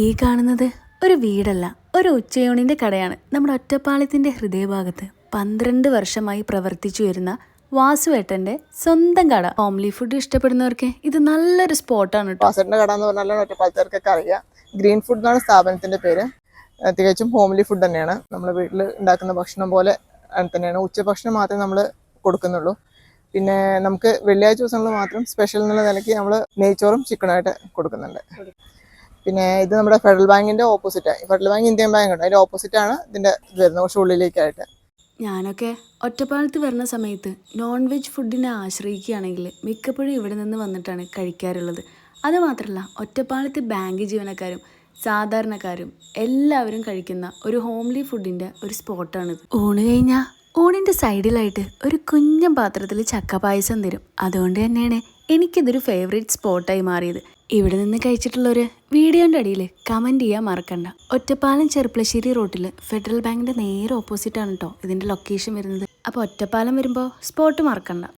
ഈ കാണുന്നത് ഒരു വീടല്ല, ഒരു ഉച്ചയൂണിൻ്റെ കടയാണ്. നമ്മുടെ ഒറ്റപ്പാലത്തിൻ്റെ ഹൃദയഭാഗത്ത് 12 വർഷമായി പ്രവർത്തിച്ചു വരുന്ന വാസുവേട്ടൻ്റെ സ്വന്തം കട. ഹോംലി ഫുഡ് ഇഷ്ടപ്പെടുന്നവർക്ക് ഇത് നല്ലൊരു സ്പോട്ടാണ് കേട്ടോ. വാസുവേട്ടൻ്റെ കട എന്ന് പറഞ്ഞാൽ ഒറ്റപ്പാലത്തുകാർക്കൊക്കെ അറിയാം. ഗ്രീൻ ഫുഡ് എന്നാണ് സ്ഥാപനത്തിൻ്റെ പേര്. തികച്ചും ഹോംലി ഫുഡ് തന്നെയാണ്. നമ്മൾ വീട്ടിൽ ഉണ്ടാക്കുന്ന ഭക്ഷണം പോലെ തന്നെയാണ്. ഉച്ചഭക്ഷണം മാത്രമേ നമ്മൾ കൊടുക്കുന്നുള്ളൂ. പിന്നെ നമുക്ക് വെള്ളിയാഴ്ച ദിവസങ്ങളിൽ മാത്രം സ്പെഷ്യൽ എന്നുള്ള നിലയ്ക്ക് നമ്മൾ നെയ്ച്ചോറും ചിക്കനായിട്ട് കൊടുക്കുന്നുണ്ട്. പിന്നെ ഇത് നമ്മുടെ ഫെഡറൽ ബാങ്കിൻ്റെ ഓപ്പോസിറ്റാണ്. ഫെഡറൽ ബാങ്ക് ഇന്ത്യൻ ബാങ്ക് ഉണ്ട്, അതിൻ്റെ ഓപ്പോസിറ്റാണ് ഇതിൻ്റെ ഇത് വരുന്നത്, കുറച്ച് ഉള്ളിലേക്കായിട്ട്. ഞാനൊക്കെ ഒറ്റപ്പാലത്ത് വരുന്ന സമയത്ത് നോൺ വെജ് ഫുഡിനെ ആശ്രയിക്കുകയാണെങ്കിൽ മിക്കപ്പോഴും ഇവിടെ നിന്ന് വന്നിട്ടാണ് കഴിക്കാറുള്ളത്. അതുമാത്രമല്ല, ഒറ്റപ്പാലത്ത് ബാങ്ക് ജീവനക്കാരും സാധാരണക്കാരും എല്ലാവരും കഴിക്കുന്ന ഒരു ഹോംലി ഫുഡിൻ്റെ ഒരു സ്പോട്ടാണിത്. ഊണ് കഴിഞ്ഞാൽ ഊണിൻ്റെ സൈഡിലായിട്ട് ഒരു കുഞ്ഞൻ പാത്രത്തിൽ ചക്ക പായസം തരും. അതുകൊണ്ട് തന്നെയാണ് എനിക്കിതൊരു ഫേവറേറ്റ് സ്പോട്ടായി മാറിയത്. ഇവിടെ നിന്ന് കഴിച്ചിട്ടുള്ളൊരു വീഡിയോൻ്റെ അടിയിൽ കമൻറ്റ് ചെയ്യാൻ മറക്കണ്ട. ഒറ്റപ്പാലം ചെറുപ്പളശ്ശേരി റോട്ടിൽ ഫെഡറൽ ബാങ്കിൻ്റെ നേരെ ഓപ്പോസിറ്റാണ് കേട്ടോ ഇതിൻ്റെ ലൊക്കേഷൻ വരുന്നത്. അപ്പോൾ ഒറ്റപ്പാലം വരുമ്പോൾ സ്പോട്ട് മറക്കണ്ട.